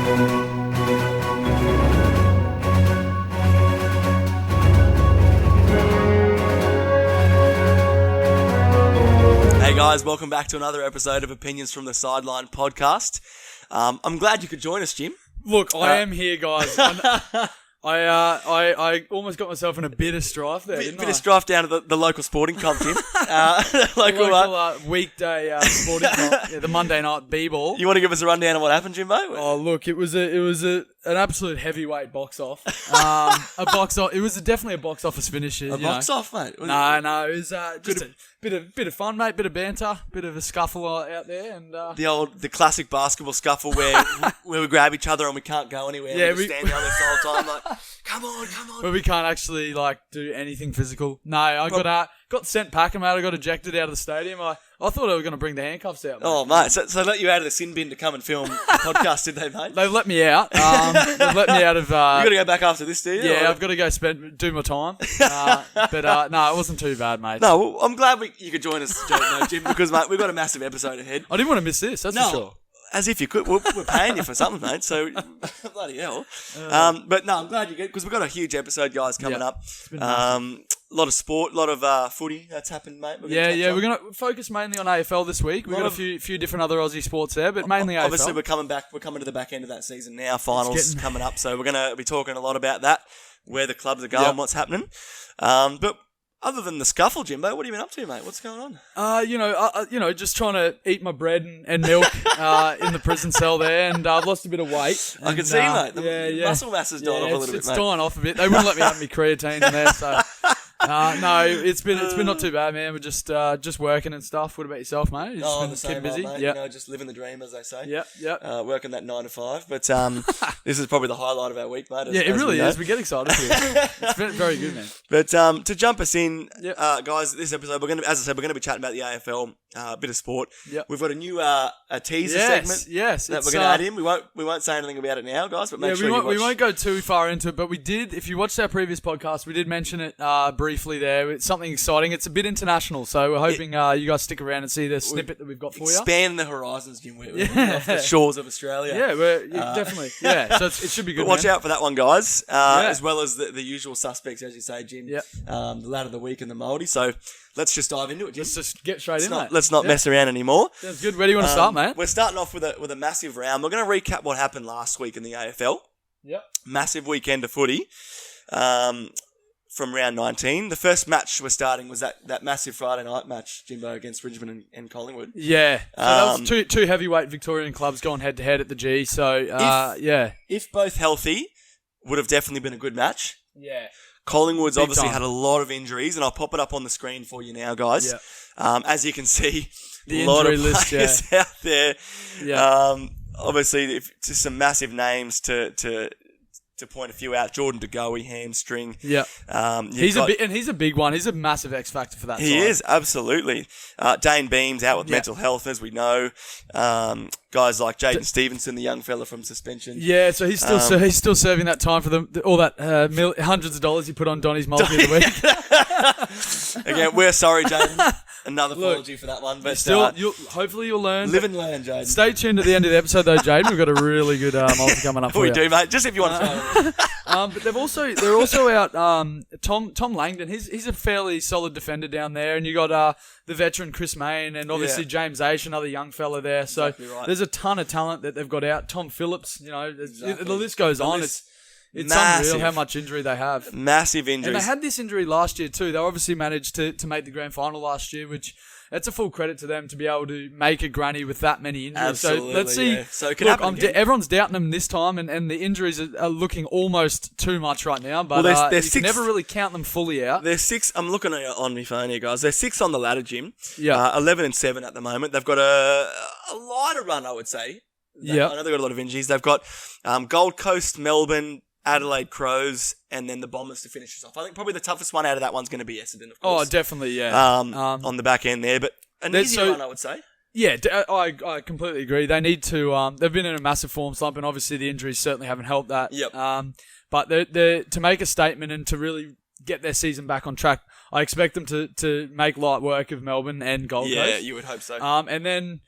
Hey guys, welcome back to another episode of Opinions from the Sideline podcast. I'm glad you could join us, Jim. Look, I am here, guys. I almost got myself in a bit of strife there, didn't I? Bit of strife down to the local sporting comp, Jim. local weekday sporting comp, the Monday night b-ball. You want to give us a rundown of what happened, Jimbo? Oh, look, it was an absolute heavyweight box off. It was definitely a box office finish. Box off, mate? No, it was just a bit of fun, mate. Bit of banter, bit of a scuffle out there, and the classic basketball scuffle where we grab each other and we can't go anywhere. Yeah, we stand down the whole time like, come on. But we can't actually do anything physical. No, I got sent packing, mate. I got ejected out of the stadium. I thought I was going to bring the handcuffs out, mate. Oh, mate. So they let you out of the sin bin to come and film the podcast, did they, mate? They've let me out. They've let me out of... you got to go back after this, do you? Yeah, I've got to go do my time. But no, it wasn't too bad, mate. No, well, I'm glad you could join us, Jim, because, mate, we've got a massive episode ahead. I didn't want to miss this, that's for sure. As if you could. We're paying you for something, mate, so bloody hell. But no, I'm glad you get, because we've got a huge episode, guys, coming up. A lot of sport, a lot of footy that's happened, mate. We're going to focus mainly on AFL this week. We've got a few different other Aussie sports there, but mainly AFL. Obviously, we're coming to the back end of that season now. Finals coming up, so we're going to be talking a lot about that, where the clubs are going, what's happening. But other than the scuffle, Jimbo, what have you been up to, mate? What's going on? Just trying to eat my bread and milk in the prison cell there, and I've lost a bit of weight. I can see, mate. The muscle mass has died off a little bit, mate. It's dying off a bit. They wouldn't let me have my creatine in there, so... no, it's been not too bad, man. We're just working and stuff. What about yourself, mate? You've just been keeping busy, mate. Yeah. Just living the dream, as they say. Yep. Working that 9 to 5, but this is probably the highlight of our week, mate. It really is. We get excited for it. It's been very good, man. But to jump us in, guys, this episode we're going to be chatting about the AFL, a bit of sport. Yep. We've got a new a teaser segment. Yes, that we're going to add in. We won't say anything about it now, guys. But make sure we won't go too far into it. But we did. If you watched our previous podcast, we did mention it briefly there. It's something exciting. It's a bit international, so we're hoping you guys stick around and see the snippet that we've got for you. Expand the horizons, Jim. We're off the shores of Australia. Yeah, we're definitely. Yeah, so it should be good. But watch out for that one, guys. As well as the usual suspects, as you say, Jim. Yep. The lad of the week and the Mouldy. So let's just dive into it, Jim. Let's just get straight in, mate. Let's not mess around anymore. Sounds good. Where do you want to start, mate? We're starting off with a massive round. We're going to recap what happened last week in the AFL. Yep. Massive weekend of footy. From round 19. The first match we're starting was that massive Friday night match, Jimbo, against Richmond and Collingwood. Yeah. So that was two heavyweight Victorian clubs going head-to-head at the G. So, If both healthy, would have definitely been a good match. Yeah. Collingwood's obviously had a lot of injuries, and I'll pop it up on the screen for you now, guys. Yeah. As you can see, the a lot of injury list, players out there. Yeah. Obviously, just some massive names to point a few out. Jordan De Goey, hamstring. Yeah. He's a big one. He's a massive X factor for that side. He is, absolutely. Dane Beams out with mental health, as we know. Guys like Jaden Stevenson, the young fella from suspension. Yeah, so he's still serving that time for all that hundreds of dollars he put on Donny's multi of the week. Again, we're sorry, Jaden. Another apology for that one, but hopefully you'll learn. Live and learn, Jaden. Stay tuned at the end of the episode, though, Jaden. We've got a really good multi coming up for you. We do, mate. Just if you want to try it. But they're also out. Tom Langdon. He's a fairly solid defender down there, and you got the veteran Chris Mayne, and obviously James Aish, another young fella there. So right. There's a ton of talent that they've got out. Tom Phillips, the list goes on. It's massive. unreal how much injury they have. Massive injuries. And they had this injury last year too. They obviously managed to make the grand final last year, which that's a full credit to them to be able to make a granny with that many injuries. Absolutely, so let's see. Yeah. So it could happen again. Everyone's doubting them this time, and the injuries are looking almost too much right now. But they're you can never really count them fully out. They're 6. I'm looking on my phone here, guys. They're 6 on the ladder, Jim. Yeah. 11-7 at the moment. They've got a lighter run, I would say. Yeah. I know they've got a lot of injuries. They've got Gold Coast, Melbourne, Adelaide Crows, and then the Bombers to finish us off. I think probably the toughest one out of that one's going to be Essendon, of course. Oh, definitely, yeah. On the back end there, but an easy run, I would say. Yeah, I completely agree. They need to. They've been in a massive form slump, and obviously the injuries certainly haven't helped that. Yep. But they're to make a statement and to really get their season back on track, I expect them to make light work of Melbourne and Gold Coast. Yeah, you would hope so. And then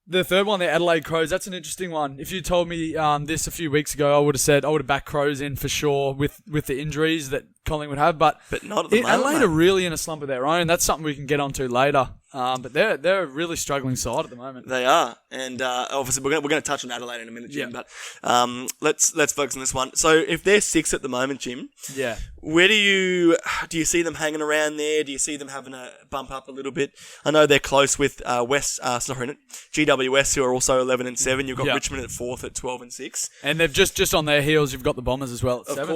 The third one, the Adelaide Crows, that's an interesting one. If you told me this a few weeks ago, I would have backed Crows in for sure with the injuries that Collingwood have. But not at the moment. Adelaide are really in a slump of their own. That's something we can get onto later. But they're a really struggling side at the moment. They are, and obviously we're going to touch on Adelaide in a minute, Jim. But let's focus on this one. So if they're 6 at the moment, Jim, where do you see them hanging around there? Do you see them having a bump up a little bit? I know they're close with GWS, who are also 11 and 7. You've got Richmond at 4th at 12 and 6, and they've just on their heels. You've got the Bombers as well at 7.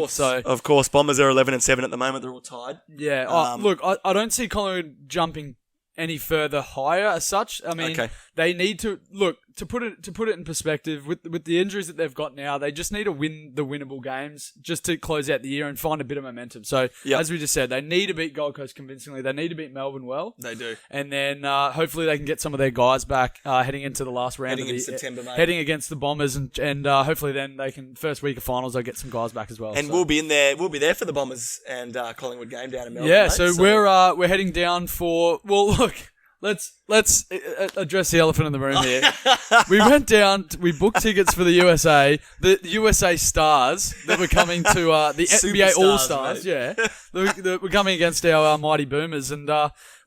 Of course, Bombers are 11 and 7 at the moment. They're all tied. Yeah. Look, I don't see Collingwood jumping any further higher as such. I mean, they need to look to put it in perspective with the injuries that they've got now. They just need to win the winnable games just to close out the year and find a bit of momentum. So as we just said, they need to beat Gold Coast convincingly. They need to beat Melbourne well. They do, and then hopefully they can get some of their guys back heading into the last round. Heading in September, mate. Heading against the Bombers, and hopefully then they can first week of finals. They'll get some guys back as well. And we'll be in there. We'll be there for the Bombers and Collingwood game down in Melbourne. Yeah, so we're heading down for. Well, look. Let's address the elephant in the room here. We went down. We booked tickets for the USA. The USA Stars that were coming to the NBA All Stars. Yeah, we're coming against our mighty Boomers. And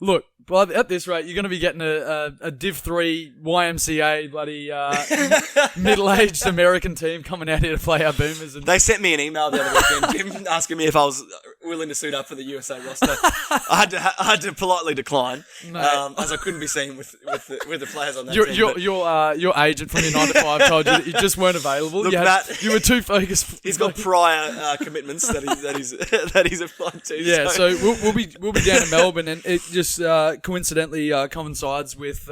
look, at this rate, you're going to be getting a Div 3 YMCA bloody middle-aged American team coming out here to play our Boomers. And they sent me an email the other weekend, Jim, asking me if I was willing to suit up for the USA roster. I had to politely decline, as I couldn't be seen with the players on that team. Your agent from your 9 to 5 told you that you just weren't available. Look, you were too focused. He's got prior commitments that he's applied to. Yeah, so we'll be down in Melbourne, and it just coincidentally coincides with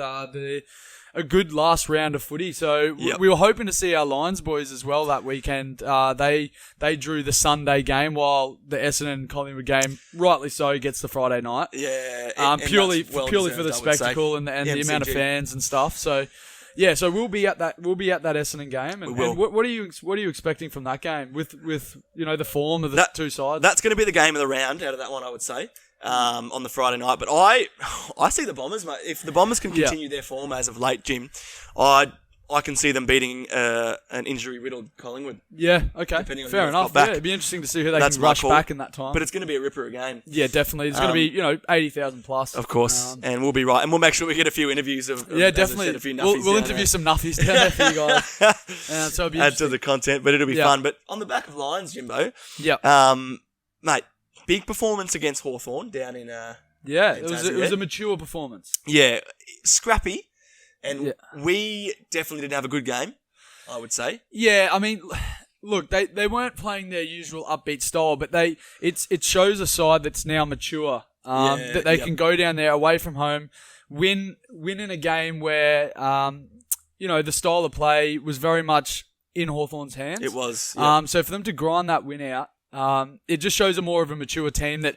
a good last round of footy. So we were hoping to see our Lions boys as well that weekend. They drew the Sunday game, while the Essendon Collingwood game, rightly so, gets the Friday night. Yeah, purely for the spectacle and the amount of fans and stuff. So. Yeah, so we'll be at that Essendon game, and what are you expecting from that game with the form of the two sides? That's going to be the game of the round out of that one, I would say. On the Friday night, but I see the Bombers, mate. If the Bombers can continue their form as of late, Jim, I can see them beating an injury-riddled Collingwood. Yeah, okay, fair enough. Yeah, it'd be interesting to see who they can rush back in that time. But it's going to be a ripper game. Yeah, definitely. It's going to be 80,000 plus, of course, and we'll be right, and we'll make sure we get a few interviews of definitely. We'll interview some nuffies down there for you guys. So it'll be add to the content, but it'll be fun. But on the back of Lions, Jimbo, mate. Big performance against Hawthorn down in it was a mature performance. Yeah, scrappy, and we definitely didn't have a good game, I would say. Yeah, I mean, look, they weren't playing their usual upbeat style, but it shows a side that's now mature. That they can go down there away from home, win in a game where the style of play was very much in Hawthorn's hands. It was. So for them to grind that win out. It just shows a more of a mature team that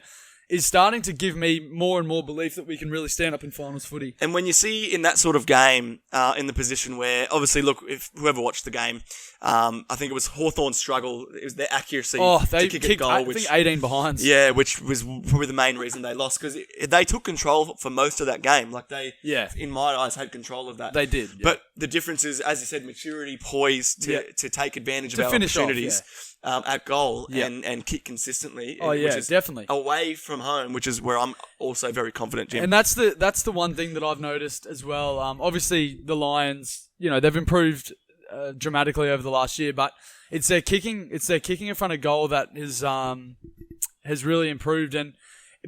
is starting to give me more and more belief that we can really stand up in finals footy. And when you see in that sort of game, in the position where, obviously, look, if whoever watched the game, I think it was Hawthorn's struggle. It was their accuracy to kick a goal. I think 18 behinds. Yeah, which was probably the main reason they lost, because they took control for most of that game. Like in my eyes, had control of that. They did. Yeah. But the difference is, as you said, maturity, poise to take advantage of our opportunities. At goal and kick consistently. Which is definitely away from home, which is where I'm also very confident, Jim. And that's the one thing that I've noticed as well. Obviously the Lions, they've improved dramatically over the last year, but it's their kicking in front of goal that has really improved. And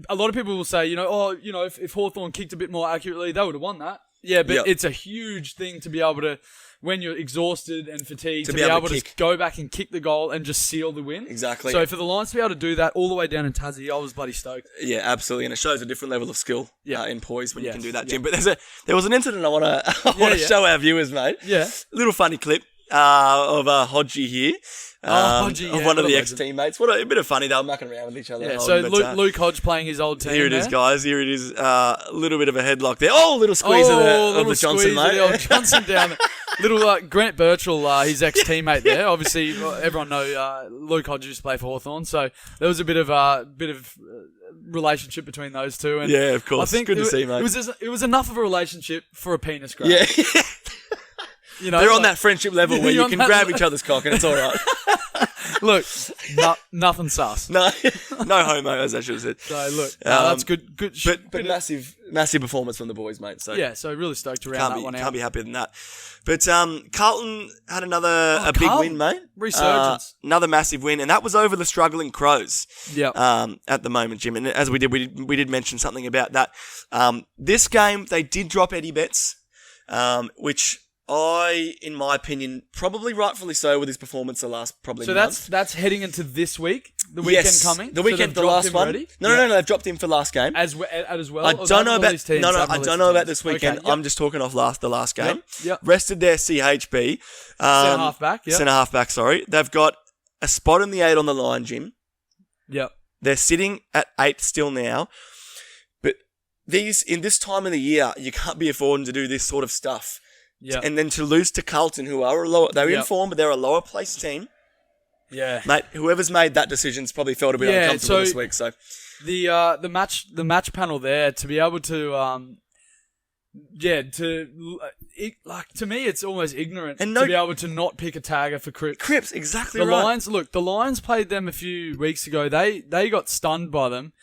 a lot of people will say, if Hawthorn kicked a bit more accurately, they would have won that. Yeah, but it's a huge thing to be able to, when you're exhausted and fatigued, to be able to go back and kick the goal and just seal the win. Exactly. So for the Lions to be able to do that all the way down in Tassie, I was bloody stoked. Yeah, absolutely. And it shows a different level of skill in poise when you can do that, Jim. But there was an incident I want to show our viewers, mate. Yeah. Little funny clip of Hodgie here. Of one of the ex-teammates. What a bit of funny. They were mucking around with each other. Yeah, so Luke Hodge playing his old team. Here it is, guys. Here it is. A little bit of a headlock there. Oh, little squeeze of the Johnson, mate. The old Johnson down there. Little Grant Birchall, his ex-teammate there. Obviously, everyone know Luke Hodge used to play for Hawthorn, so there was a bit of relationship between those two. And yeah, of course. I think good to see, mate. It was enough of a relationship for a penis grab. Yeah. You know, they're on that friendship level where you can grab each other's cock and it's all right. Look, nothing sus. No homo, as I should have said. So look, that's good. But massive performance from the boys, mate. So yeah, so really stoked to round that one out. Can't be happier than that. But Carlton had a big win, mate. Resurgence. Another massive win, and that was over the struggling Crows. Yeah. At the moment, Jim, and as we did mention something about that. This game they did drop Eddie Betts, which in my opinion, probably rightfully so with his performance the last month. So that's heading into this week, the weekend coming. The weekend, the last one. Already? No, they've dropped him for last game as well. I don't know about I don't know about this weekend. Okay, I'm just talking off the last game. Yep. Rested their CHB, centre half back. Yep. Centre half back. Sorry, they've got a spot in the 8 on the line, Jim. Yep. They're sitting at 8 still now, but in this time of the year, you can't be affording to do this sort of stuff. Yeah, and then to lose to Carlton, who are in form, but they're a lower placed team. Yeah, mate. Whoever's made that decision's probably felt a bit uncomfortable this week. So the match panel there to be able to to me it's almost ignorant to be able to not pick a tagger for Cripps. Cripps, exactly right. The Lions played them a few weeks ago. They got stunned by them,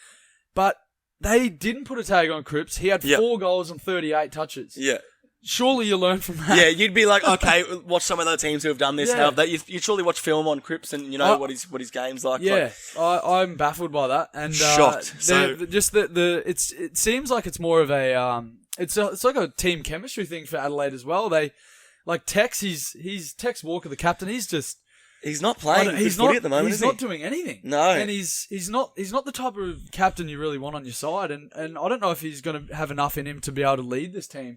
but they didn't put a tag on Cripps. He had 4 goals and 38 touches. Yeah. Surely you learn from that. Yeah, you'd be like, okay, watch some of the teams who have done this. Yeah. You surely watch film on Cripps and you know what his game's like. Yeah, I'm baffled by that and shocked. It seems like it's more of a it's like a team chemistry thing for Adelaide as well. They like Tex. He's Tex Walker, the captain. He's not playing. He's not at the moment. He's not doing anything. No, and he's not the type of captain you really want on your side. And I don't know if he's going to have enough in him to be able to lead this team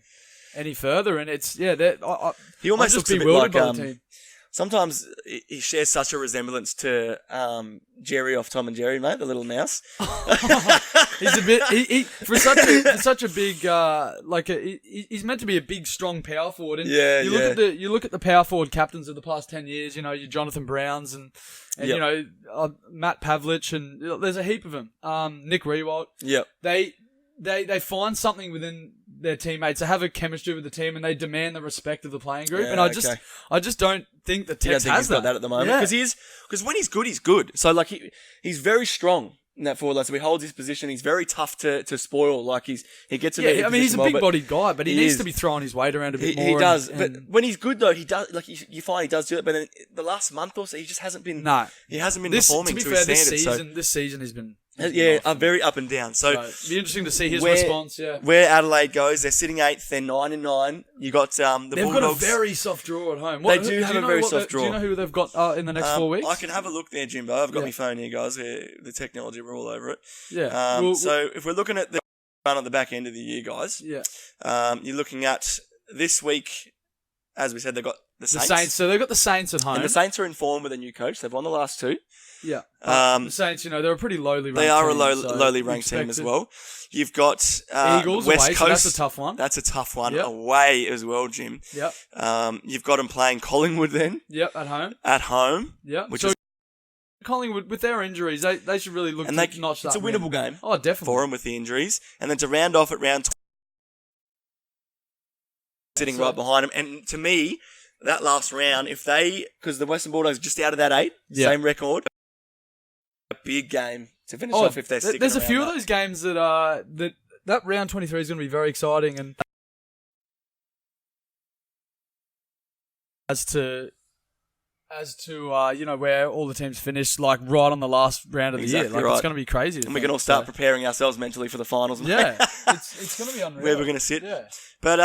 any further, and it's he almost looks a bit like sometimes he shares such a resemblance to Jerry off Tom and Jerry, mate, the little mouse. He's a bit for such a big he's meant to be a big strong power forward, and you look at the power forward captains of the past 10 years, you know, your Jonathan Browns and you know Matt Pavlich, and there's a heap of them. Nick Rewalt. Yeah, they find something within their teammates. They have a chemistry with the team, and they demand the respect of the playing group. And I just don't think that Tex has got that at the moment. Because when he's good, he's good. So like he's very strong in that forward line. So he holds his position. He's very tough to spoil. Like he gets a I mean, he's a big-bodied guy, but he needs to be throwing his weight around a bit more. He does. But when he's good though, he does. Like you find he does do it. But then the last month or so, he just hasn't been. No, he hasn't been performing to his standards. This season has been. Very up and down. So it'd be interesting to see his response. Yeah, where Adelaide goes, they're sitting 8th. They're 9-9. You got the Bulldogs. They've got a very soft draw at home. They do have a very soft draw. Do you know who they've got in the next 4 weeks? I can have a look there, Jimbo. I've got my phone here, guys. The technology, we're all over it. Yeah. So if we're looking at the run at the back end of the year, guys. Yeah. You're looking at this week. As we said, they've got the Saints. So they've got the Saints at home. And the Saints are in form with a new coach. They've won the last 2. Yeah. The Saints, you know, they're a pretty lowly ranked team. They are a lowly ranked team as well. You've got Eagles West away, Coast. So that's a tough one. That's a tough one away as well, Jim. Yep. You've got them playing Collingwood then. Yep, at home. At home. Yep. Which is Collingwood, with their injuries, they should really look to notch that. It's a winnable game. Oh, definitely. For them with the injuries. And then to round off at round 20, sitting right behind them. And to me, that last round, because the Western Bulldogs just out of that 8, same record, a big game to finish off if they're sticking There's a few around of those games that round 23 is going to be very exciting, and as to you know, where all the teams finish, like right on the last round of the year. Like, it's going to be crazy. And we can all start preparing ourselves mentally for the finals. Yeah, it's going to be unreal. Where we're going to sit. Yeah. But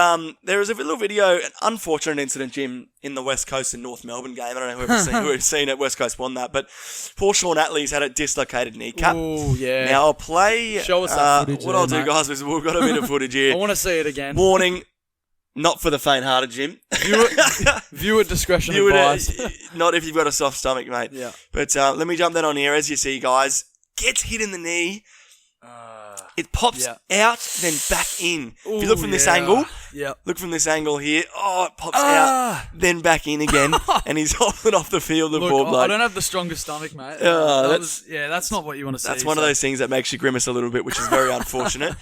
there was a little video, an unfortunate incident, Jim, in the West Coast and North Melbourne game. I don't know whoever's seen it. West Coast won that. But poor Sean Atley's had a dislocated kneecap. Oh, yeah. Now I'll play. Show us that footage. What I'll do, guys, is we've got a bit of footage here. I want to see it again. Warning. Not for the faint-hearted, Jim. Viewer discretion advised. Not if you've got a soft stomach, mate. Yeah. But let me jump that on here. As you see, guys, gets hit in the knee. It pops out, then back in. If you look from this angle, Yeah. Look from this angle here. Oh, it pops out, then back in again, and he's hopping off the field. I don't have the strongest stomach, mate. That's not what you want to see. That's one of those things that makes you grimace a little bit, which is very unfortunate.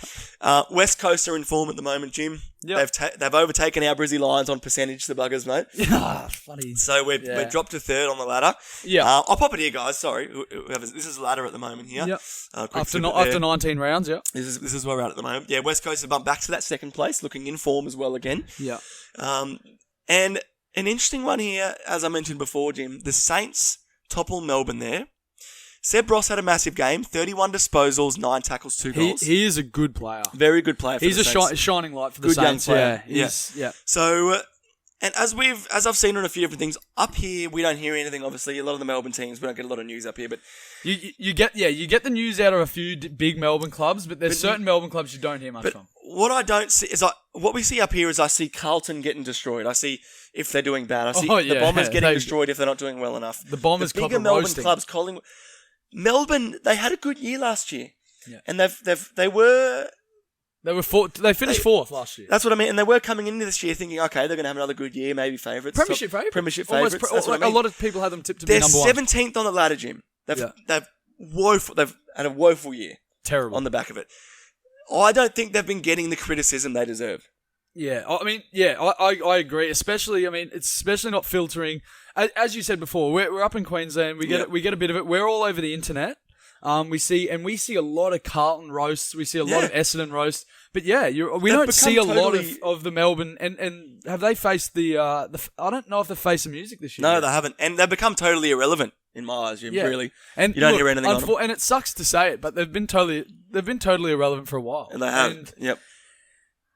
West Coast are in form at the moment, Jim. Yep. They've overtaken our Brizzy Lions on percentage, the buggers, mate. Yeah, funny. So we're dropped to third on the ladder. Yeah. I'll pop it here, guys. Sorry. This is the ladder at the moment here. Yep. After 19 rounds, yeah. This is where we're at the moment. Yeah, West Coast have bumped back to that second place, looking in form as well again. Yeah. And an interesting one here, as I mentioned before, Jim, the Saints topple Melbourne there. Seb Ross had a massive game, 31 disposals, 9 tackles, 2 goals. He is a good player. Very good player for the Saints. He's a shining light for the Saints. Young player. Yeah. So, and as I've seen on a few different things, up here we don't hear anything, obviously. A lot of the Melbourne teams, we don't get a lot of news up here, but... You get the news out of a few big Melbourne clubs, but there's certain Melbourne clubs you don't hear much from. What I don't see is what we see up here is I see Carlton getting destroyed. I see if they're doing bad. I see the Bombers getting destroyed if they're not doing well enough. The Bombers, the bigger Melbourne clubs, Melbourne, they had a good year last year, and they finished fourth last year. That's what I mean, and they were coming into this year thinking, okay, they're going to have another good year, maybe favourites, Premiership favourites. That's what I mean. A lot of people had them tipped to be number one. They're 17th on the ladder, Jim. They've had a woeful year. Terrible on the back of it. I don't think they've been getting the criticism they deserve. Yeah, I agree. Especially, it's especially not filtering. As you said before, we're up in Queensland. We get a bit of it. We're all over the internet. We see a lot of Carlton roasts. We see a lot of Essendon roasts. But we don't see a lot of the Melbourne. And have they faced the? I don't know if they've faced the music this year. No, they haven't, and they've become totally irrelevant in my eyes. Really, and you don't hear anything on them. And it sucks to say it, but they've been totally irrelevant for a while. And they have. Yep.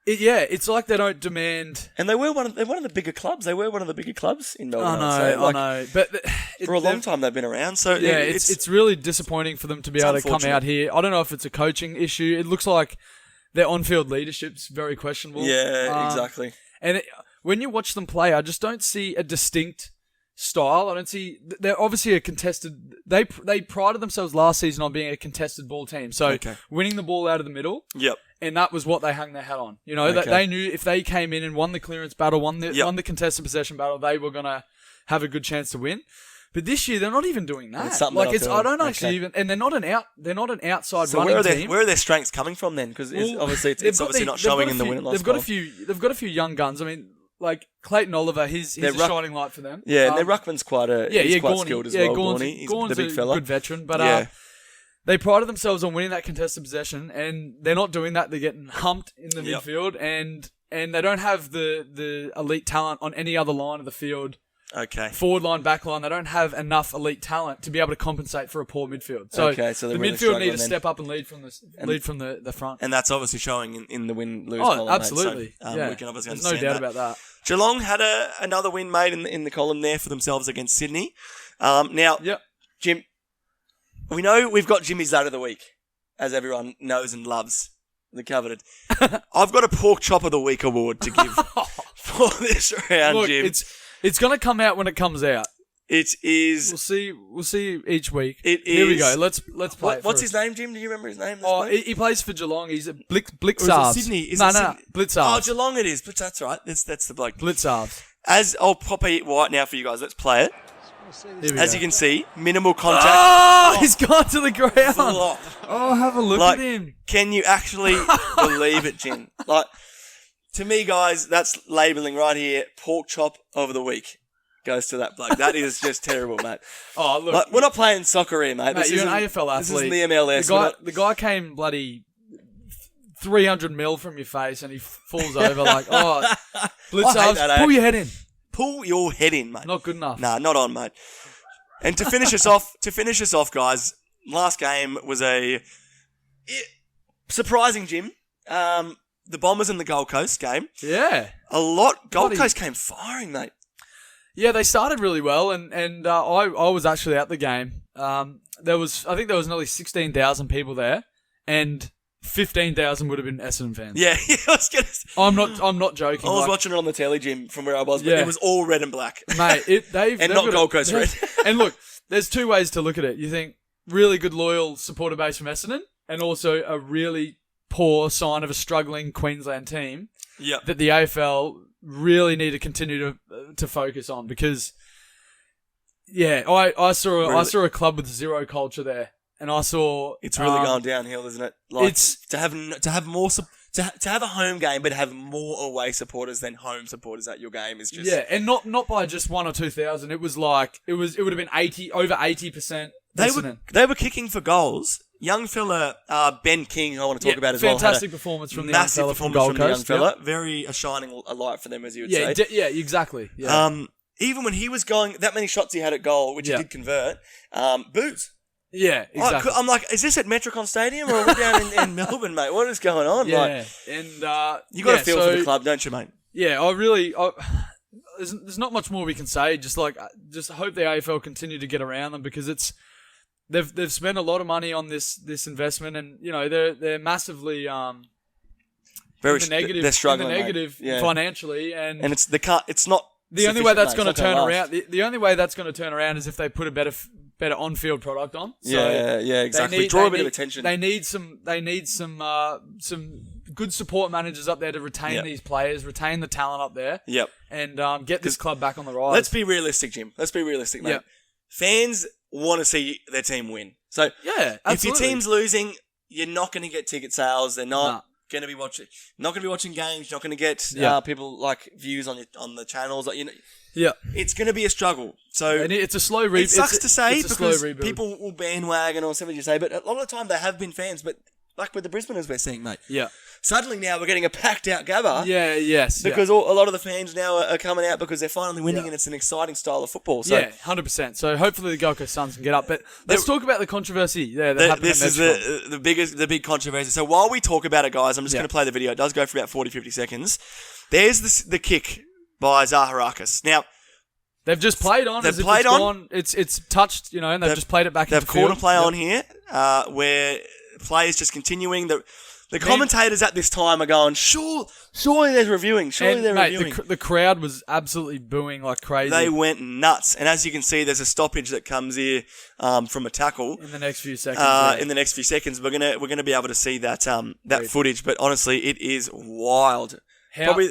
It's like they don't demand. And they're one of the bigger clubs. They were one of the bigger clubs in Melbourne. I know. But for a long time they've been around. So it's really disappointing for them to be able to come out here. I don't know if it's a coaching issue. It looks like their on-field leadership's very questionable. Yeah, exactly. And when you watch them play, I just don't see a distinct style. I don't see. They're obviously a contested. They prided themselves last season on being a contested ball team. So winning the ball out of the middle. Yep. And that was what they hung their hat on. You know, that they knew if they came in and won the clearance battle, won the contested possession battle, they were gonna have a good chance to win. But this year they're not even doing that. I don't actually even, and they're not an outside running team. Where are their strengths coming from then? Because obviously it's obviously not showing in the win and loss. They've got a few young guns. I mean, like Clayton Oliver, he's a shining light for them. Yeah, and their ruckman's quite skilled as well. Gawny, he's the big fella, good veteran, but they prided themselves on winning that contested possession, and they're not doing that. They're getting humped in the midfield, and they don't have the elite talent on any other line of the field. Okay. Forward line, back line, they don't have enough elite talent to be able to compensate for a poor midfield. So the really midfield need to step up and lead from the front. And that's obviously showing in the win-lose column. Absolutely. Mate. So, we can obviously There's understand no doubt about that. Geelong had another win made in the column there for themselves against Sydney. Now, Jim, we know we've got Jimmy's Lad of the Week, as everyone knows and loves. The coveted. I've got a Pork Chop of the Week award to give for this round, Jim. It's going to come out when it comes out. It is. We'll see each week. It is. Here we go. Let's play. What's his name, Jim? Do you remember his name? He plays for Geelong. He's at Blitzarves. Sydney? No, Blitzarves. Oh, Geelong it is. That's right. That's the bloke. Blitzarves. As I'll pop it right now for you guys. Let's play it. As you can see, minimal contact. Oh, he's gone to the ground. Flop. Oh, have a look at him. Can you actually believe it, Jim? To me, guys, that's labelling right here. Pork Chop of the Week goes to that bloke. That is just terrible, mate. Oh, look. We're not playing soccer here, mate. You're an AFL athlete. This isn't the MLS. The guy came bloody 300 mil from your face and he falls over like, Blitzarves, pull your head in. Pull your head in, mate. Not good enough. Nah, not on, mate. And to finish us off, guys, last game was surprising, Jim. The Bombers and the Gold Coast game. Yeah. Gold Coast came firing, mate. Yeah, they started really well, and I was actually at the game. I think there was nearly 16,000 people there, and 15,000 would have been Essendon fans. Yeah, I was gonna say. I'm not joking. I was watching it on the telly, Jim, from where I was, but it was all red and black. Mate, they've not Gold Coast red. And look, there's two ways to look at it. You think really good, loyal supporter base from Essendon, and also a really poor sign of a struggling Queensland team. that the AFL really need to continue to focus on because, I saw a club with zero culture there, and I saw it's really going downhill, isn't it? Like it's to have more. To have a home game, but have more away supporters than home supporters at your game is just and not by just 1,000 or 2,000. It was like it would have been over 80%. They were kicking for goals. Young fella Ben King, I want to talk about as well. Fantastic performance from the young fella from Gold Coast. Very a shining light for them, as you would say. Exactly. Yeah. Even when he was going that many shots he had at goal, which he did convert, boos. Yeah, exactly. I'm like, is this at Metricon Stadium or are we down in Melbourne, mate? What is going on? Yeah, you got a feel for the club, don't you, mate? Yeah, there's not much more we can say. Just hope the AFL continue to get around them because they've spent a lot of money on this investment, and they're massively very in the negative. They're struggling, in the negative financially, and it's not. The only way that's going to turn around. The only way that's going to turn around is if they put a better on-field product on. So exactly. Draw a bit of attention. They need some good support managers up there to retain these players, retain the talent up there. Yep. And get this club back on the rise. Let's be realistic, Jim. Let's be realistic, mate. Yep. Fans want to see their team win. So if your team's losing, you're not going to get ticket sales. They're not. Going to be watching, not going to be watching games. You're not going to get people like views on the channels. Like it's going to be a struggle. So and it's a slow rebuild. It sucks to say because people will bandwagon or something you say, but a lot of the time they have been fans. But like with the Brisbaneers we're seeing, mate. Yeah. Suddenly now we're getting a packed out Gabba. Yeah. Yes. Because a lot of the fans now are coming out because they're finally winning and it's an exciting style of football. So 100%. So hopefully the Gold Coast Suns can get up. But let's talk about the controversy. This is the big controversy. So while we talk about it, guys, I'm just going to play the video. It does go for about 40-50 seconds. There's the kick by Zaharakis. Now they've just played on. They've played on. It's touched, and they've just played it back. They've called a play on here, where players just continuing. The commentators at this time are going, surely they're reviewing. Reviewing. The crowd was absolutely booing like crazy. They went nuts, and as you can see, there's a stoppage that comes here from a tackle in the next few seconds. In the next few seconds, we're gonna be able to see that footage. But honestly, it is wild. Probably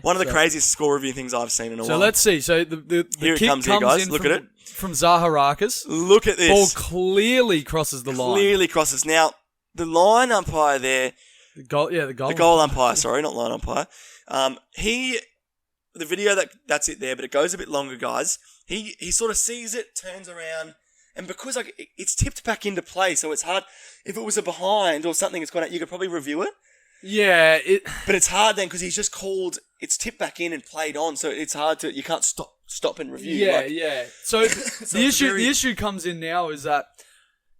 one of the craziest score review things I've seen in a while. So let's see. So the here kick it comes, here, guys. Look at it from Zaharakis. Look at this. Ball clearly crosses the line. Clearly crosses. Now the line umpire there. The goal umpire. Sorry, not line umpire. The video that's it there, but it goes a bit longer, guys. He sort of sees it, turns around, and because it's tipped back into play, so it's hard. If it was a behind or something, it's gone out. You could probably review it. Yeah, but it's hard then because he's just called. It's tipped back in and played on, so it's hard to. You can't stop and review. Yeah. So the issue comes in now is that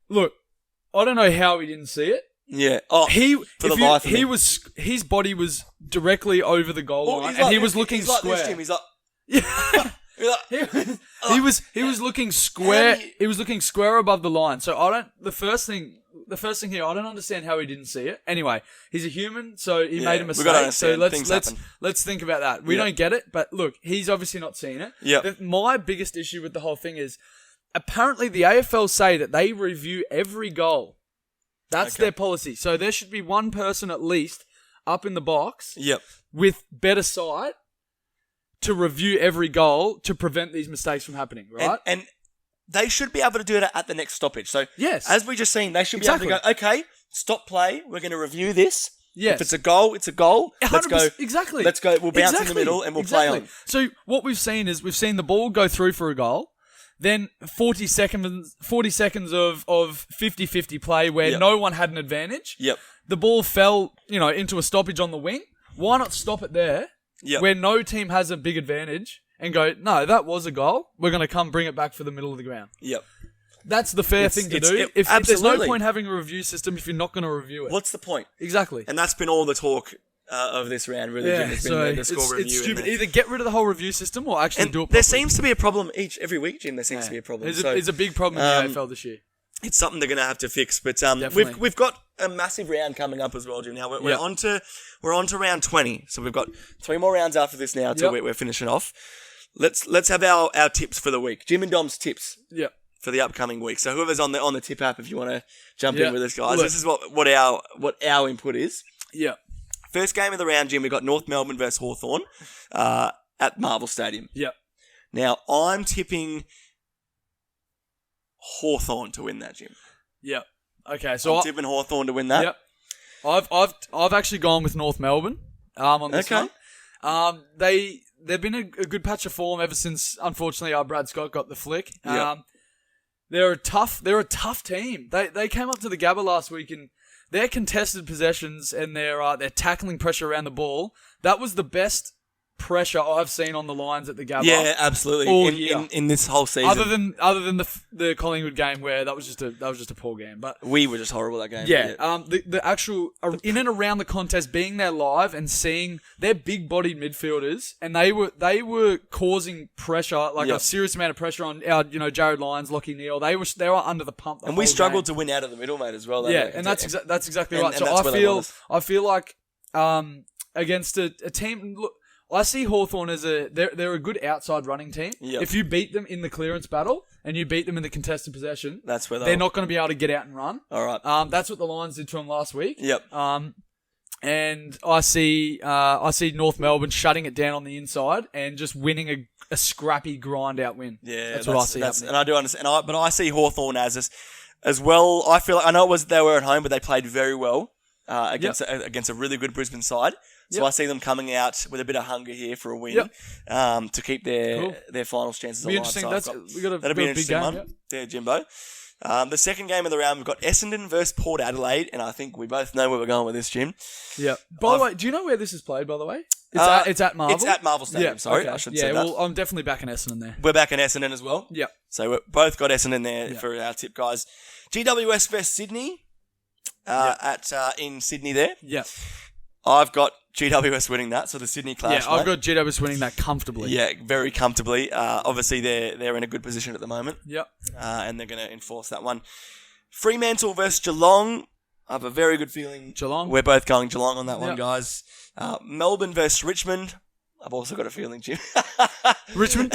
look, I don't know how he didn't see it. Yeah. His body was directly over the goal line, and he was looking square. Like this, Jim. He's like, he was looking square. He was looking square above the line. So the first thing here, I don't understand how he didn't see it. Anyway, he's a human, so he made a mistake. So let's think about that. We don't get it, but look, he's obviously not seen it. Yeah. My biggest issue with the whole thing is apparently the AFL say that they review every goal. That's their policy. So there should be one person at least up in the box with better sight to review every goal to prevent these mistakes from happening, right? And they should be able to do that at the next stoppage. So as we just seen, they should be able to go, okay, stop play. We're going to review this. Yes. If it's a goal, it's a goal. Let's go. Exactly. Let's go. We'll bounce in the middle and we'll play on. So what we've seen is the ball go through for a goal. Then 40 seconds of 50-50 play where no one had an advantage. Yep. The ball fell, into a stoppage on the wing. Why not stop it there where no team has a big advantage and go, no, that was a goal. We're going to come bring it back for the middle of the ground. Yep. That's the fair thing to do. If there's no point having a review system if you're not going to review it. What's the point? Exactly. And that's been all the talk of this round, really. Jim. It's been the score review. It's stupid. Either get rid of the whole review system or actually do it properly. There seems to be a problem every week, Jim. There seems to be a problem. There's a big problem in the AFL this year. It's something they're going to have to fix. But we've got a massive round coming up as well, Jim. Now we're on to round 20. So we've got 3 more rounds after this now till we're finishing off. Let's have our tips for the week. Jim and Dom's tips. Yeah. For the upcoming week. So whoever's on the tip app, if you want to jump in with us, guys, this is what our input is. Yeah. First game of the round, Jim, we got North Melbourne versus Hawthorn at Marvel Stadium. Yep. Now, I'm tipping Hawthorn to win that, Jim. Yep. Okay, so I'm tipping Hawthorn to win that. Yep. I've actually gone with North Melbourne on this one. They've been a good patch of form ever since, unfortunately, our Brad Scott got the flick. Yep. They're a tough team. They came up to the Gabba last week and their contested possessions and their tackling pressure around the ball, that was the best pressure I've seen on the lines at the Gabba. Yeah, absolutely. In this whole season, other than the Collingwood game where that was just a poor game, but we were just horrible that game. Yeah. The actual in and around the contest, being there live and seeing their big-bodied midfielders, and they were causing pressure, a serious amount of pressure on our Jared Lyons, Lockie Neal. They were under the pump. And we struggled to win out of the middle, mate, as well. Yeah, and that's exactly right. So I feel like against a team. Look, I see Hawthorn as they're a good outside running team. Yep. If you beat them in the clearance battle and you beat them in the contested possession, that's where they're not going to be able to get out and run. All right. That's what the Lions did to them last week. Yep. And I see North Melbourne shutting it down on the inside and just winning a scrappy grind out win. Yeah, that's what I see happening. And I do understand. But I see Hawthorn as well. I feel like, I know they were at home, but they played very well against a really good Brisbane side. So I see them coming out with a bit of hunger here for a win to keep their finals chances alive. Interesting. So that'll be an interesting one there, Jimbo. The second game of the round, we've got Essendon versus Port Adelaide, and I think we both know where we're going with this, Jim. Yeah. By the way, do you know where this is played, by the way? It's at Marvel? It's at Marvel Stadium, sorry. I should say that. Well, I'm definitely backing Essendon there. We're backing Essendon as well. Yeah. So we've both got Essendon there for our tip, guys. GWS versus Sydney in Sydney there. Yeah. I've got GWS winning that, so the Sydney clash. Yeah, I've got GWS winning that comfortably. Yeah, very comfortably. Obviously, they're in a good position at the moment. Yep. And they're going to enforce that one. Fremantle versus Geelong. I have a very good feeling. Geelong. We're both going Geelong on that one, guys. Melbourne versus Richmond. I've also got a feeling, Jim. Richmond?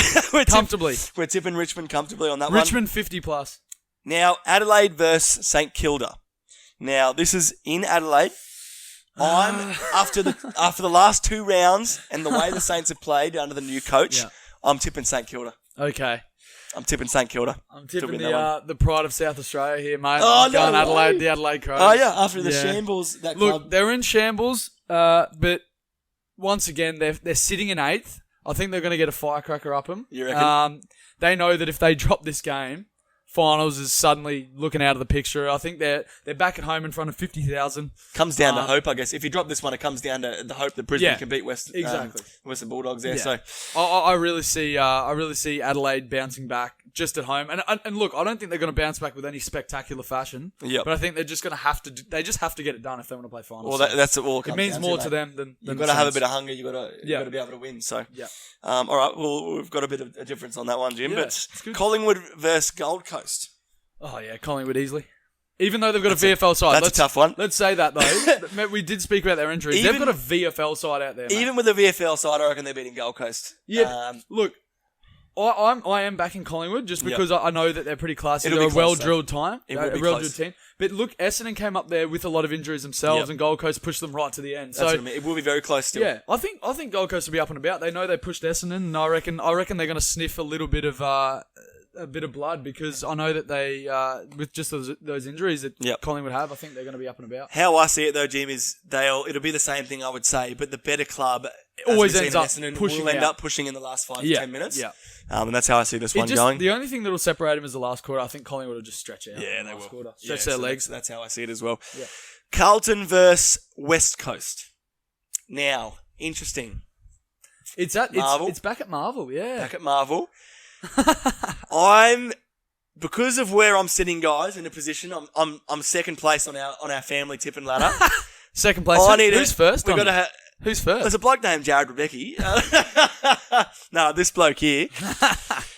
Comfortably. We're tipping Richmond comfortably on that Richmond 50 plus. Now, Adelaide versus St Kilda. Now, this is in Adelaide. I'm after the last two rounds and the way the Saints have played under the new coach, I'm tipping St Kilda. Okay. I'm tipping St Kilda. I'm tipping the pride of South Australia here, mate. Oh, no Adelaide, the Adelaide Crows. Oh, yeah, after the shambles, that club. Look, they're in shambles, but once again, they're sitting in 8th. I think they're going to get a firecracker up them. You reckon? They know that if they drop this game, finals is suddenly looking out of the picture. I think they're back at home in front of 50,000. Comes down to hope, I guess. If you drop this one, it comes down to the hope that Brisbane can beat Western Bulldogs there. Yeah. So I really see Adelaide bouncing back just at home. And look, I don't think they're going to bounce back with any spectacular fashion. Yep. But I think they're just going to have to. They just have to get it done if they want to play finals. Well, that's all. It means more to them than you've got to have a bit of hunger. You've got to be able to win. So all right. Well, we've got a bit of a difference on that one, Jim. Yeah, but Collingwood versus Gold Coast. Oh, yeah, Collingwood easily. Even though they've got a VFL side. That's a tough one. Let's say that, though. We did speak about their injuries. They've got a VFL side out there, mate. Even with a VFL side, I reckon they're beating Gold Coast. Yeah, look, I am backing Collingwood just because I know that they're pretty classy. They're a well-drilled team. But look, Essendon came up there with a lot of injuries themselves, and Gold Coast pushed them right to the end. That's what I mean. It will be very close still. Yeah, I think Gold Coast will be up and about. They know they pushed Essendon, and I reckon they're going to sniff a little bit of blood because I know that they, with just those injuries that Collingwood have, I think they're going to be up and about. How I see it though, Jim, is it'll be the same thing I would say, but the better club always ends up pushing. Will end up pushing in the last 5 to 10 minutes. Yeah. And that's how I see this one going. The only thing that will separate them is the last quarter. I think Collingwood will just stretch out. Yeah, they will. Stretch their legs. That's how I see it as well. Yeah. Carlton versus West Coast. Now, interesting. It's back at Marvel, yeah. Back at Marvel. Because of where I'm sitting, guys, in a position, I'm second place on our family tipping ladder. Second place. Who's first? Who's first? There's a bloke named Jared Rebecki. No, this bloke here.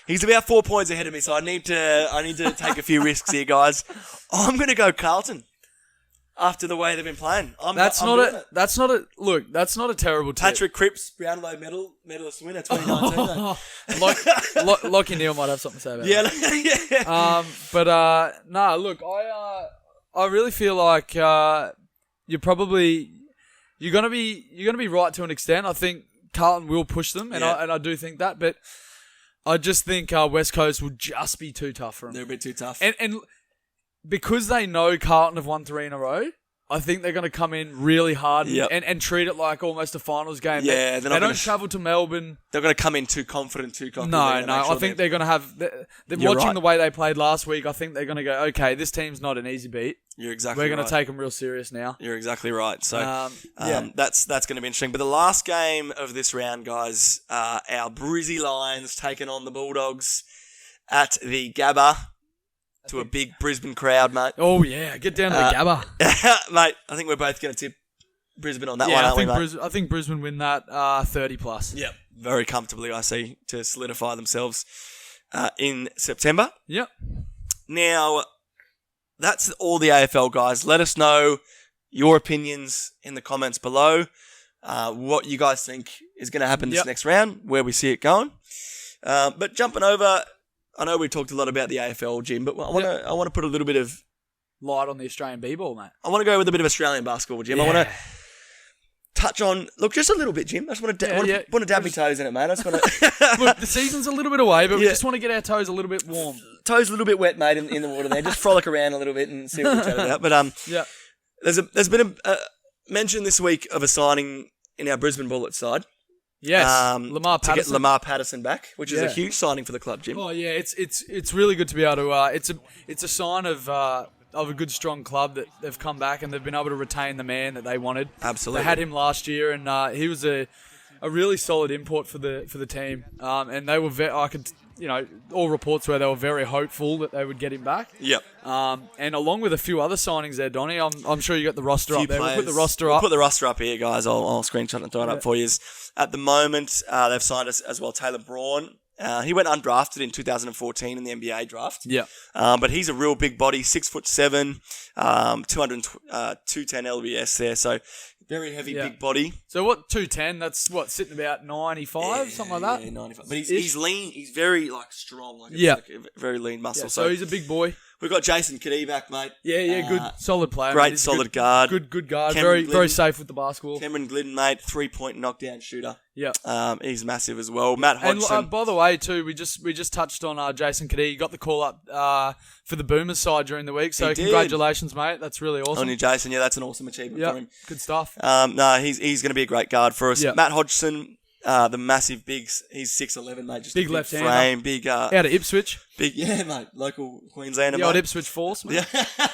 He's about 4 points ahead of me, so I need to take a few risks here, guys. I'm going to go Carlton after the way they've been playing. That's not a terrible tip. Patrick Cripps, Brownlow medalist winner 2019. Lockie Neal might have something to say about that. Look, I really feel like you're probably you're gonna be right to an extent. I think Carlton will push them, and I do think that, but I just think West Coast will just be too tough for them. They're a bit too tough, and because they know Carlton have won 3 in a row. I think they're going to come in really hard and treat it like almost a finals game. Yeah, they don't travel to Melbourne. They're going to come in too confident, too confident. No. I think they're going to have... They're watching the way they played last week, I think they're going to go, okay, this team's not an easy beat. You're exactly right. We're going to take them real serious now. You're exactly right. So that's going to be interesting. But the last game of this round, guys, our Brizzy Lions taking on the Bulldogs at the Gabba. To a big Brisbane crowd, mate. Oh, yeah. Get down to the Gabba. Mate, I think we're both going to tip Brisbane on that one, aren't we, mate? I think Brisbane win that 30+. Yep. Very comfortably, I see, to solidify themselves in September. Yep. Now, that's all the AFL, guys. Let us know your opinions in the comments below. What you guys think is going to happen this next round, where we see it going. But jumping over... I know we talked a lot about the AFL, Jim, but I want to put a little bit of light on the Australian b-ball, mate. I want to go with a bit of Australian basketball, Jim. I want to touch on just a little bit, Jim. I just want to dab my toes in it, mate. I just want to look. The season's a little bit away, but we just want to get our toes a little bit warm. Toes a little bit wet, mate, in the water there. Just frolic around a little bit and see what we're chatting about. But there's been a mention this week of a signing in our Brisbane Bullets side. Yes, Lamar Patterson. To get Lamar Patterson back, which is a huge signing for the club, Jim. Oh yeah, it's really good to be able to. It's a sign of a good strong club that they've come back and they've been able to retain the man that they wanted. Absolutely, they had him last year and he was a really solid import for the team. And they were all reports were they were very hopeful that they would get him back. Yep. And along with a few other signings there, Donny, I'm sure you got the roster up there. Players. We'll put the roster up. We'll put the roster up here, guys. I'll screenshot and throw it up for you. At the moment, they've signed us as well Taylor Braun. He went undrafted in 2014 in the NBA draft. Yeah. But he's a real big body, 6'7", 210 LBS there. So very heavy, big body. So what, 210? That's what, sitting about 95, something like that? Yeah, 95. But he's lean. He's very strong. Like a very lean muscle. Yeah, so he's a big boy. We've got Jason Kadee back, mate. Yeah, good, solid player. Great, solid guard. Good guard. Very safe with the basketball. Cameron Glidden, mate, 3-point knockdown shooter. Yeah. He's massive as well. Matt Hodgson. And by the way, too, we just touched on Jason Kadee. He got the call up for the Boomers side during the week. So congratulations, mate. That's really awesome. On you, Jason. Yeah, that's an awesome achievement for him. Good stuff. He's going to be a great guard for us. Matt Hodgson. The massive bigs, he's 6'11", mate. Just big a left-hander. Frame, big. Out of Ipswich. Big, mate. Local Queenslander, the mate. Old Ipswich Force, mate. Yeah.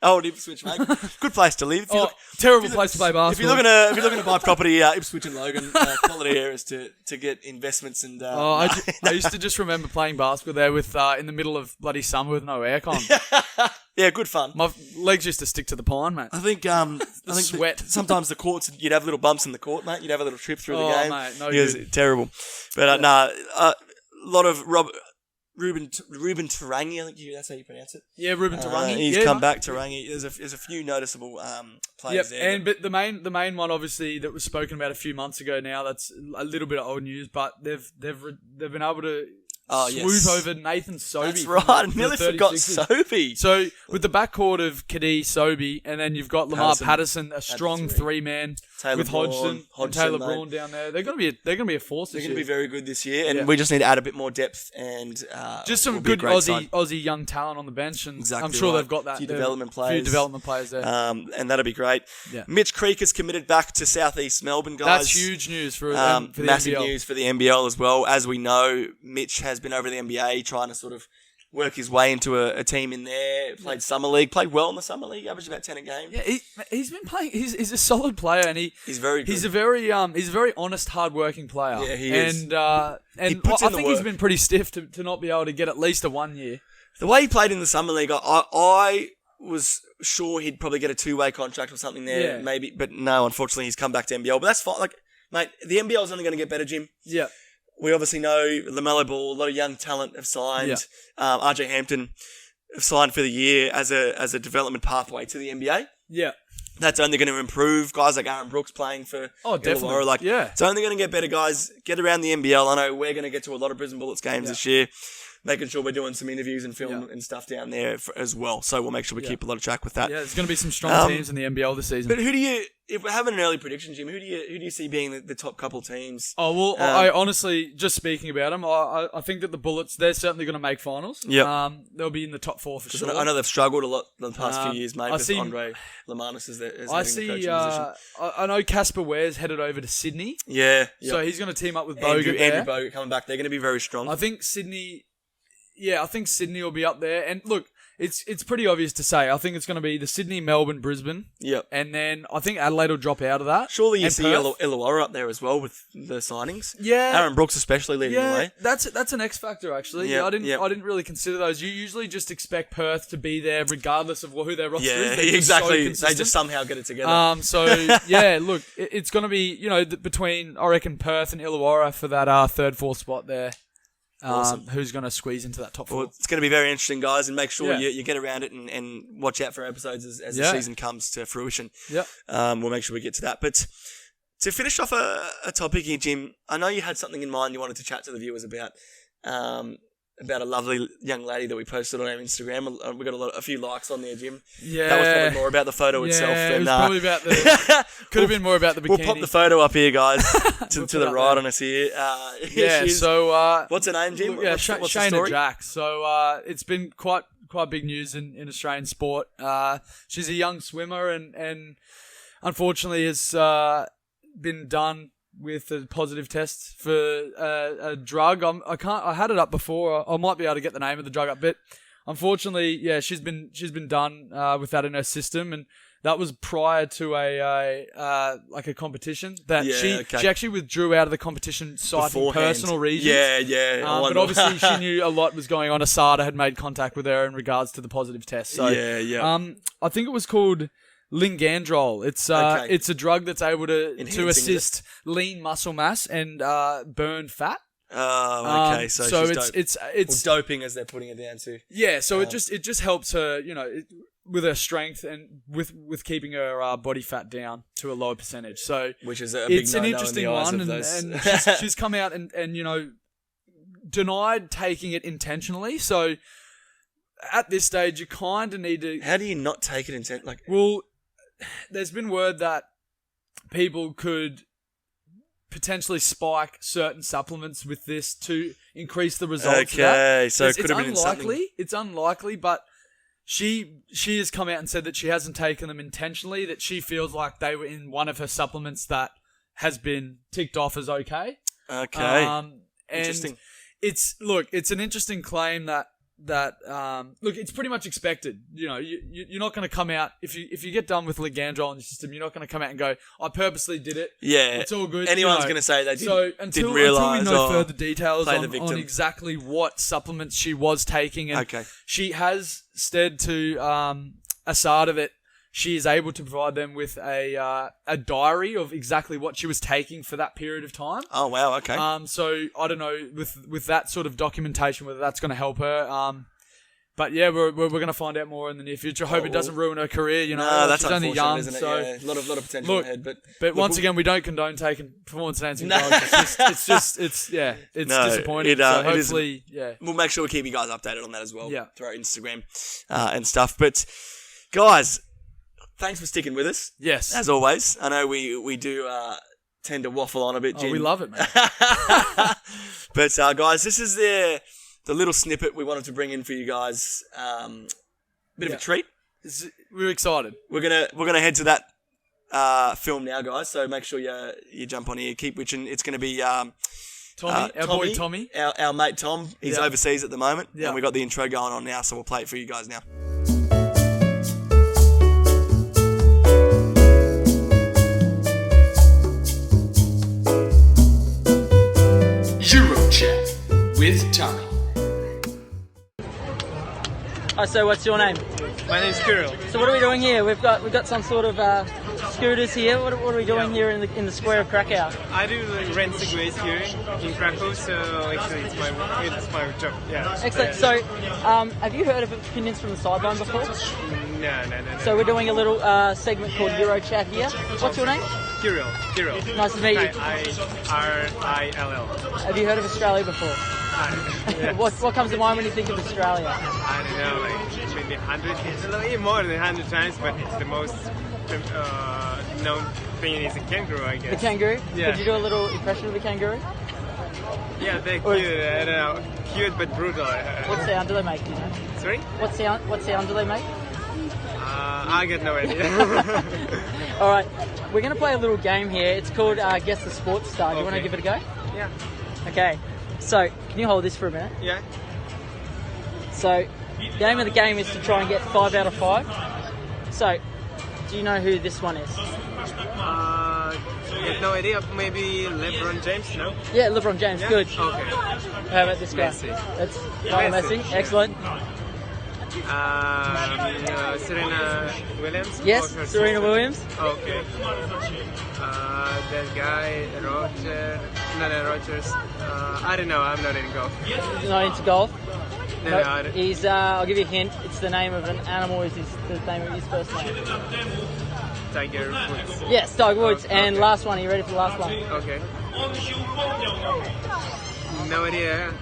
Old Ipswich, mate. Good place to live. Terrible place to play basketball. If you're looking to buy property, Ipswich and Logan, quality areas to get investments and. I used to just remember playing basketball there with in the middle of bloody summer with no aircon. Yeah, good fun. My legs used to stick to the pine, mate. I think sweat. Sometimes the courts, you'd have little bumps in the court, mate. You'd have a little trip through the game. Mate, no it was terrible. But a lot of Ruben Tarangi, I think that's how you pronounce it. Yeah, Ruben Tarangi. He's come back, Tarangi. There's a few noticeable players there. But the main one, obviously, that was spoken about a few months ago now, that's a little bit of old news, but they've been able to swoop over Nathan Sobey. That's right. I nearly forgot Sobey. So with the backcourt of Kadee, Sobey, and then you've got Lamar Patterson, a strong three-man with Hodgson and Taylor Braun down there. They're going to be a force this year. They're going to be very good this year, and we just need to add a bit more depth and just some good Aussie young talent on the bench, and I'm sure they've got that. A few development players there, and that'll be great. Yeah. Mitch Creek has committed back to Southeast Melbourne, guys. That's huge news for the massive NBL. news for the NBL as well. As we know, Mitch has been over the NBA trying to sort of work his way into a team in there. Played Summer League, played well in the Summer League, averaged about 10 a game. Yeah, he's been playing. He's a solid player, and he's very good. He's a very honest, hard-working player. Yeah, he is. And I think he's been pretty stiff to not be able to get at least a 1 year. The way he played in the Summer League, I was sure he'd probably get a 2-way contract or something there, maybe. But no, unfortunately, he's come back to NBL. But that's fine. Like, mate, the NBL is only going to get better, Jim. Yeah. We obviously know LaMelo Ball, a lot of young talent have signed. Yeah. RJ Hampton have signed for the year as a development pathway to the NBA. Yeah. That's only going to improve. Guys like Aaron Brooks playing for definitely. It's only going to get better, guys. Get around the NBL. I know we're going to get to a lot of Brisbane Bullets games this year. making sure we're doing some interviews and film and stuff down there as well. So we'll make sure we keep a lot of track with that. Yeah, there's going to be some strong teams in the NBL this season. But who do you, if we're having an early prediction, Jim, who do you see being the top couple teams? Oh, well, I honestly, just speaking about them, I think that the Bullets, they're certainly going to make finals. Yeah. They'll be in the top 4 for sure. I know they've struggled a lot the past few years, mate, with Andre Lamanis as the coaching position. I know Casper Ware's headed over to Sydney. Yeah. So he's going to team up with Bogut Andrew Bogut coming back. They're going to be very strong. I think Sydney will be up there. And look, it's pretty obvious to say. I think it's going to be the Sydney, Melbourne, Brisbane. Yep. And then I think Adelaide will drop out of that. Surely you see Illawarra up there as well with the signings. Yeah. Aaron Brooks especially leading the way. That's an X factor actually. Yeah. I didn't really consider those. You usually just expect Perth to be there regardless of who their roster is. Yeah, exactly. They just somehow get it together. Look, it's going to be, between, I reckon, Perth and Illawarra for that 3rd, 4th spot there. Awesome. Who's going to squeeze into that top 4? Well, it's going to be very interesting, guys, and make sure you get around it and watch out for episodes as the season comes to fruition. Yeah. We'll make sure we get to that. But to finish off a topic here, Jim, I know you had something in mind you wanted to chat to the viewers about a lovely young lady that we posted on our Instagram. We got a few likes on there, Jim. Yeah. That was probably more about the photo itself. It was probably about could have been more about the bikini. We'll pop the photo up here, guys, to the right on us here. So what's her name, Jim? Yeah, what's Shayna the story? Jack. So it's been quite big news in Australian sport. She's a young swimmer and unfortunately has been done with a positive test for a drug. I had it up before. I might be able to get the name of the drug up, but unfortunately, she's been done with that in her system, and that was prior to a competition that she actually withdrew out of the competition citing personal reasons. Yeah. But obviously, she knew a lot was going on. ASADA had made contact with her in regards to the positive test. So I think it was called Lingandrol. It's a drug that's able to assist lean muscle mass and burn fat. Oh, okay. So it's doping, as they're putting it down to. Yeah, so it just helps her, with her strength and with keeping her body fat down to a lower percentage. So which is a big it's an interesting one, and she's come out and denied taking it intentionally. So at this stage, you kind of need to. How do you not take it intentionally? Well, there's been word that people could potentially spike certain supplements with this to increase the results. Okay, so it could have been unlikely. It's unlikely, but she has come out and said that she hasn't taken them intentionally. That she feels like they were in one of her supplements that has been ticked off as okay. Okay, interesting. It's an interesting claim that it's pretty much expected. You're not going to come out if you get done with Ligandrol in your system. You're not going to come out and go, I purposely did it. Yeah, it's all good. Anyone's going to say they didn't. So until we know further details on exactly what supplements she was taking, and she has said to ASADA that she is able to provide them with a diary of exactly what she was taking for that period of time. Oh wow, okay. So I don't know with that sort of documentation whether that's going to help her. But yeah, we're going to find out more in the near future. Hope it doesn't ruin her career. No, that's she's only young, isn't it? So a lot of potential ahead. But once again, we don't condone taking performance-enhancing drugs. It's disappointing. So hopefully, we'll make sure we keep you guys updated on that as well. Yeah. Through our Instagram and stuff. But guys, thanks for sticking with us. Yes. As always. I know we do tend to waffle on a bit, Jim. Oh, we love it, man. But guys, this is the little snippet we wanted to bring in for you guys. Bit of a treat. We're excited. We're gonna head to that film now, guys. So make sure you jump on here. Keep witching. It's gonna be Tommy, our boy Tommy. Our mate Tom. He's overseas at the moment. Yeah. And we got the intro going on now, so we'll play it for you guys now. Eurochat with Tommy. So what's your name? My name's Kirill. So what are we doing here? We've got some sort of scooters here. What are we doing here in the square of Krakow? I do rent segways here in Krakow, so actually it's my job. Yeah. Excellent. So, have you heard of Opinions from the Sideline before? No. So we're doing a little segment called Eurochat here. What's your name? Kirill. Nice to meet you. I-R-I-L-L. Have you heard of Australia before? Yeah. What comes to mind when you think of Australia? I don't know, like maybe 100, it's a little more than 100 times, but it's the most known thing is a kangaroo, I guess. The kangaroo? Yeah. Could you do a little impression of the kangaroo? Yeah, they're cute. I don't know, cute but brutal. What sound do they make? Do you know? Sorry? What sound do they make? I got no idea. All right, we're going to play a little game here. It's called Guess the Sports Star. Do you want to give it a go? Yeah. Okay. So, can you hold this for a minute? Yeah. So, the aim of the game is to try and get 5 out of 5. So, do you know who this one is? I have no idea. Maybe LeBron James, no? Yeah, LeBron James. Yeah? Good. Okay. How about this guy? Messi. That's Messi. Excellent. Serena Williams? Yes, Serena Williams. Okay. That guy, Roger. No, Rogers. I don't know. I'm not in golf. Not into golf. No, I don't. He's. I'll give you a hint. It's the name of an animal. Is the name of his first name? Tiger Woods. Yes, Tiger Woods. Okay. And last one. Are you ready for the last one? Okay. No idea.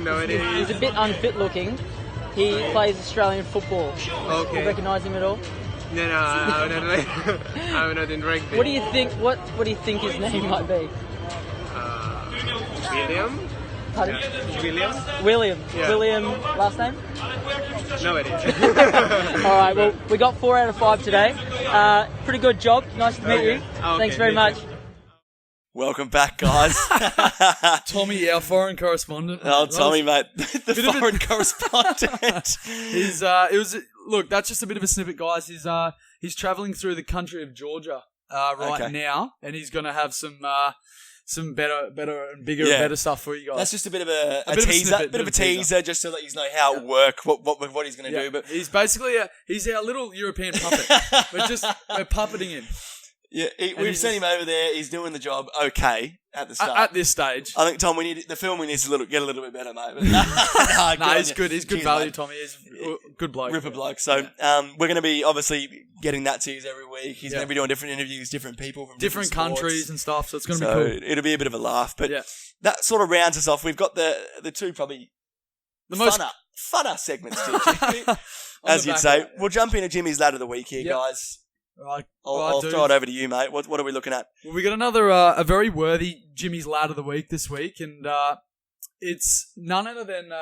No idea. He's a bit unfit looking. He plays Australian football. Okay. You recognise him at all? No, I'm not. I'm not in rugby. What do you think? What do you think his name might be? William? Pardon? William? William. Yeah. William. Last name? No idea. All right. Well, we got 4 out of 5 today. Pretty good job. Nice to meet you. Okay, Thanks very much. Welcome back, guys. Tommy, our foreign correspondent. Oh, Tommy, mate, the foreign correspondent. Look, that's just a bit of a snippet, guys. He's traveling through the country of Georgia right now, and he's going to have some better and bigger and better stuff for you guys. That's just a bit of a teaser, bit of a teaser, just to let you know how it work, what he's going to do. But he's basically he's our little European puppet. we're puppeting him. Yeah, we've sent him over there. He's doing the job okay at the start. At this stage, I think Tom, the filming needs to get a little bit better, mate. But he's good. He's good value, mate. Tommy. He's a good bloke. Ripper bloke. So we're going to be obviously getting that to you every week. He's going to be doing different interviews, different people from different countries and stuff. So it's going to be cool. It'll be a bit of a laugh. But that sort of rounds us off. We've got the two probably funner segments to Jimmy, as you'd say. We'll jump into Jimmy's Lad of the Week here, guys. Right. I'll throw it over to you, mate. What are we looking at? Well, we got another a very worthy Jimmy's Lad of the Week this week, and it's none other than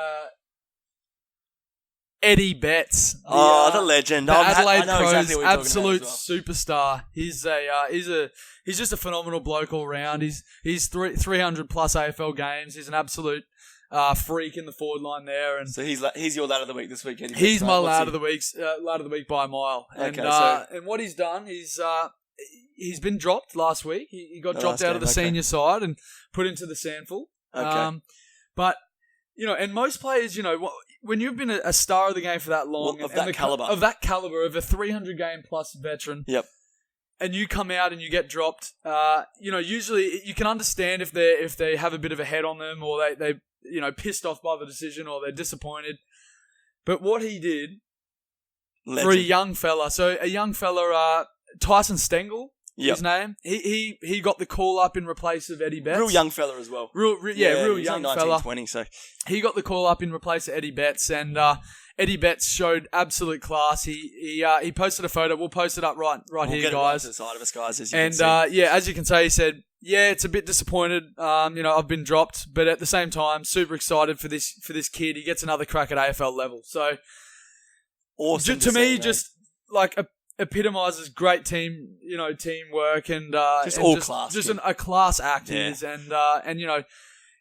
Eddie Betts. The legend. The Adelaide I know Crows exactly what you're absolute talking about as superstar. He's just a phenomenal bloke all round. He's 300 plus AFL games. He's an absolute freak in the forward line there, and so he's your Lad of the Week this week. Eddie he's Betts, my mate. lad of the week by a mile. And and what he's done is he's been dropped last week. He got dropped out of the senior side and put into the Sandful. Okay. But and most players, when you've been a star of the game for that long, of that caliber, of a 300 game plus veteran. Yep. And you come out and you get dropped. Usually you can understand if they have a bit of a head on them, or they pissed off by the decision, or they're disappointed. But what he did for a young fella, Tyson Stengel, his name, he got the call up in replace of Eddie Betts. Real young fella as well. Real young fella. 1920, so he got the call up in replace of Eddie Betts, and Eddie Betts showed absolute class. He posted a photo. We'll post it up right we'll here, get it guys. right to the side of us, guys, as you and can see. as you can say, he said, "Yeah, it's a bit disappointed. I've been dropped, but at the same time, super excited for this kid. He gets another crack at AFL level." So, awesome to me, just like epitomizes great teamwork and class, just a class act he is, and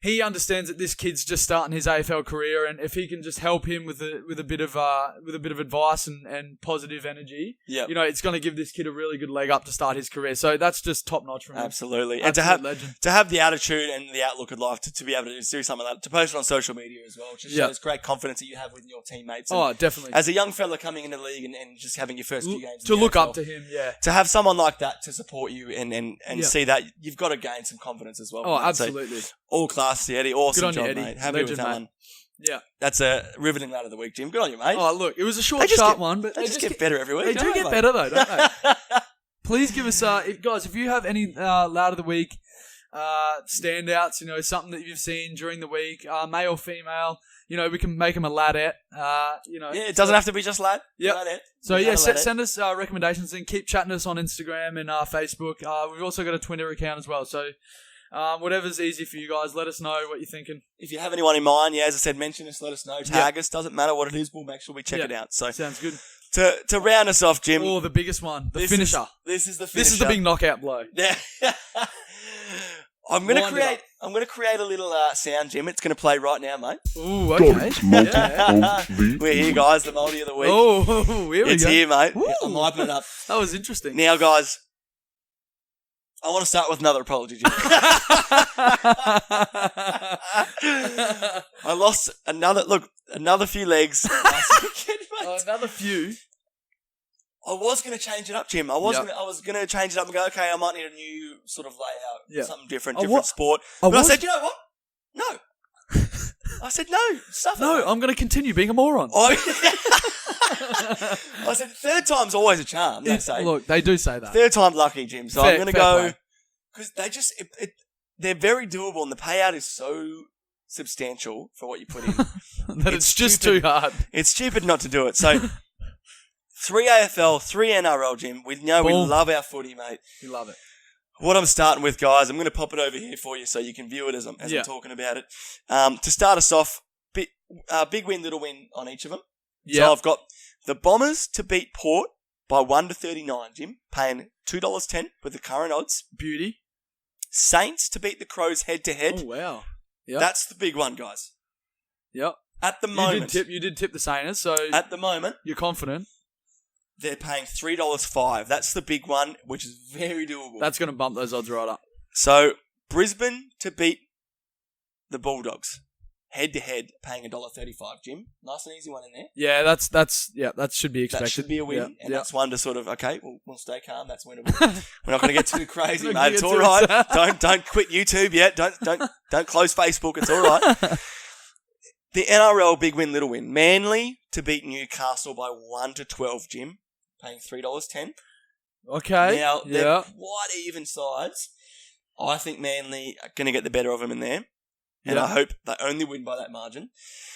he understands that this kid's just starting his AFL career, and if he can just help him with a bit of advice and positive energy, it's going to give this kid a really good leg up to start his career. So that's just top notch for him. Absolutely, Absolute and legend. to have the attitude and the outlook of life to be able to do something like that, to post it on social media as well, just shows great confidence that you have with your teammates. And definitely. As a young fella coming into the league and just having your first few games to look up to him, to have someone like that to support you and see that, you've got to gain some confidence as well. Oh, absolutely. So, all class, Eddie. Awesome job, Eddie. mate. Happy Legend, with that mate. one. Yeah. That's a riveting Lad of the Week, Jim. Good on you, mate. Oh, look, it was a sharp one, but they just get better every week. They do get better, though, don't they? Please give us, guys, if you have any Lad of the Week standouts, something that you've seen during the week, male or female. We can make them a ladette. Yeah, it doesn't have to be just lad. Yeah. So send us recommendations and keep chatting us on Instagram and Facebook. We've also got a Twitter account as well. So whatever's easy for you guys, let us know what you're thinking. If you have anyone in mind, as I said, mention us, let us know, tag us. Doesn't matter what it is, we'll make sure we check it out. So sounds good. To round us off, Jim. Oh, the biggest one, the finisher. This is the finisher. This is the big knockout blow. Yeah. I'm gonna create a little sound, Jim. It's gonna play right now, mate. Ooh, okay. We're here, guys. The multi of the week. Oh, here we go. It's here, mate. Ooh. I'm hyping it up. That was interesting. Now, guys, I want to start with another apology, Jim. I lost another few legs last weekend, mate. Another few. I was going to change it up, Jim. I was going to change it up and go, okay, I might need a new sort of layout, something different sport. But I said, you know what? No. I said, no, stuff it. No, I'm going to continue being a moron. I said, third time's always a charm, they say. Look, they do say that. Third time's lucky, Jim. So I'm going to go, because they just, they're very doable and the payout is so substantial for what you put in. That it's just too hard. It's stupid not to do it. So 3 AFL, 3 NRL, Jim. We know we love our footy, mate. We love it. What I'm starting with, guys, I'm going to pop it over here for you so you can view it as I'm talking about it. To start us off, big win, little win on each of them. So I've got the Bombers to beat Port by 1-39, Jim, paying $2.10 with the current odds. Beauty. Saints to beat the Crows head-to-head. Oh, wow. Yep. That's the big one, guys. Yep. At the moment. You did tip the Saints, so at the moment, you're confident. They're paying $3.05. That's the big one, which is very doable. That's going to bump those odds right up. So, Brisbane to beat the Bulldogs. Head-to-head, paying $1.35, Jim. Nice and easy one in there. Yeah, that should be expected. That should be a win. And that's one to sort of, okay, we'll stay calm. That's winnable. We're not going to get too crazy, mate. It's all right. Don't quit YouTube yet. Don't close Facebook. It's all right. The NRL big win, little win. Manly to beat Newcastle by 1-12, Jim. Paying $3.10. Okay. Now, they're quite even sides. I think Manly are going to get the better of them in there. And I hope they only win by that margin.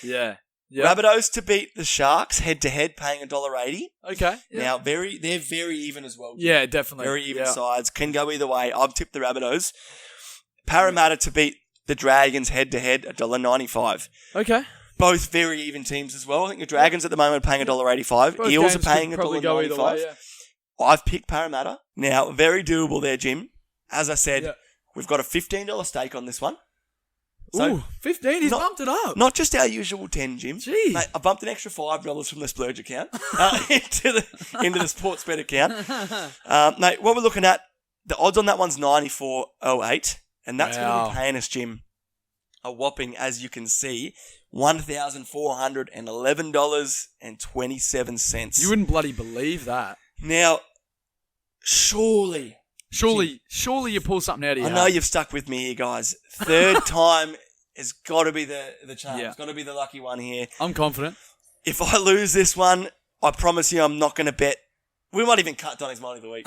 Yeah. Rabbitohs to beat the Sharks head-to-head, paying $1.80. Okay. Yeah. Now, they're very even as well. Yeah, definitely. Very even sides. Can go either way. I've tipped the Rabbitohs. Parramatta to beat the Dragons head-to-head, $1.95. Okay. Both very even teams as well. I think the Dragons at the moment are paying $1.85. Both Eels are paying $1.95. I've picked Parramatta. Now, very doable there, Jim. As I said, we've got a $15 stake on this one. So, ooh, 15? He's bumped it up. Not just our usual 10, Jim. Jeez. Mate, I bumped an extra $5 from the Splurge account into the Sportsbet account. Mate, what we're looking at, the odds on that one's 94.08, and that's going to be paying us, Jim, a whopping, as you can see, $1,411.27. You wouldn't bloody believe that. Now, surely you pull something out of your I know you've stuck with me here, guys. Third time has got to be the charm. It's got to be the lucky one here. I'm confident. If I lose this one, I promise you I'm not going to bet. We might even cut Donny's money of the week.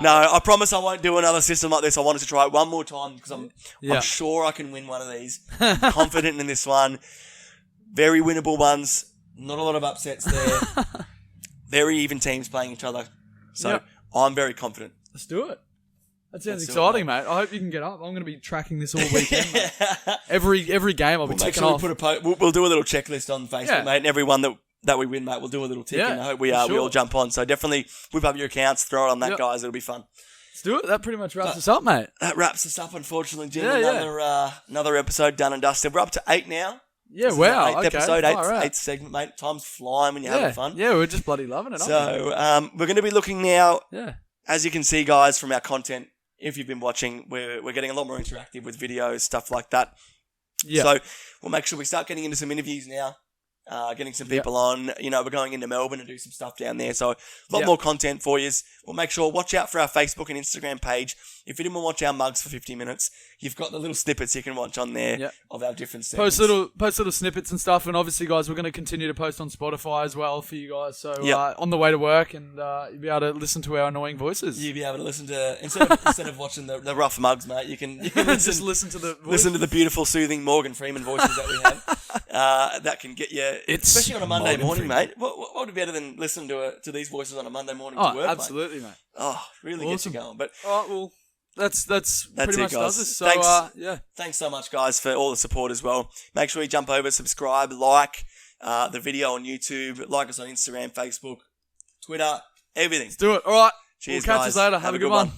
No, I promise I won't do another system like this. I wanted to try it one more time because I'm sure I can win one of these. I'm confident in this one. Very winnable ones. Not a lot of upsets there. Very even teams playing each other. So I'm very confident. Let's do it. That sounds exciting, mate. I hope you can get up. I'm going to be tracking this all weekend, mate. Every game I'll be ticking off. We'll do a little checklist on Facebook, mate, and everyone that we win, mate, we'll do a little tick, and I hope we all jump on. So definitely whip up your accounts, throw it on that, guys. It'll be fun. Let's do it. That pretty much wraps us up, mate. That wraps us up, unfortunately, Jim. Another episode done and dusted. We're up to 8 now. Yeah, wow. Eighth episode, eighth segment, mate. Time's flying when you're having fun. Yeah, we're just bloody loving it. So we're going to be looking now, as you can see, guys, from our content, if you've been watching, we're getting a lot more interactive with videos, stuff like that. Yeah. So we'll make sure we start getting into some interviews now. getting some people on. You know, we're going into Melbourne to do some stuff down there. So a lot more content for you. We'll make sure, watch out for our Facebook and Instagram page. If you didn't want to watch our mugs for 50 minutes, you've got the little snippets you can watch on there of our different segments. Post little snippets and stuff. And obviously, guys, we're going to continue to post on Spotify as well for you guys. So on the way to work, and you'll be able to listen to our annoying voices. You'll be able to listen to, instead of watching the rough mugs, mate, you can just listen to the voices. Listen to the beautiful, soothing Morgan Freeman voices that we have. That can get you, especially on a Monday morning, mate. What would be better than listening to these voices on a Monday morning to work, absolutely, mate. Oh, really gets you going. But all right, well, that's pretty much guys. does it. So, thanks, thanks so much, guys, for all the support as well. Make sure you jump over, subscribe, like the video on YouTube, like us on Instagram, Facebook, Twitter, everything. Let's do it. All right. Cheers, we'll catch guys. you later. Have a good one.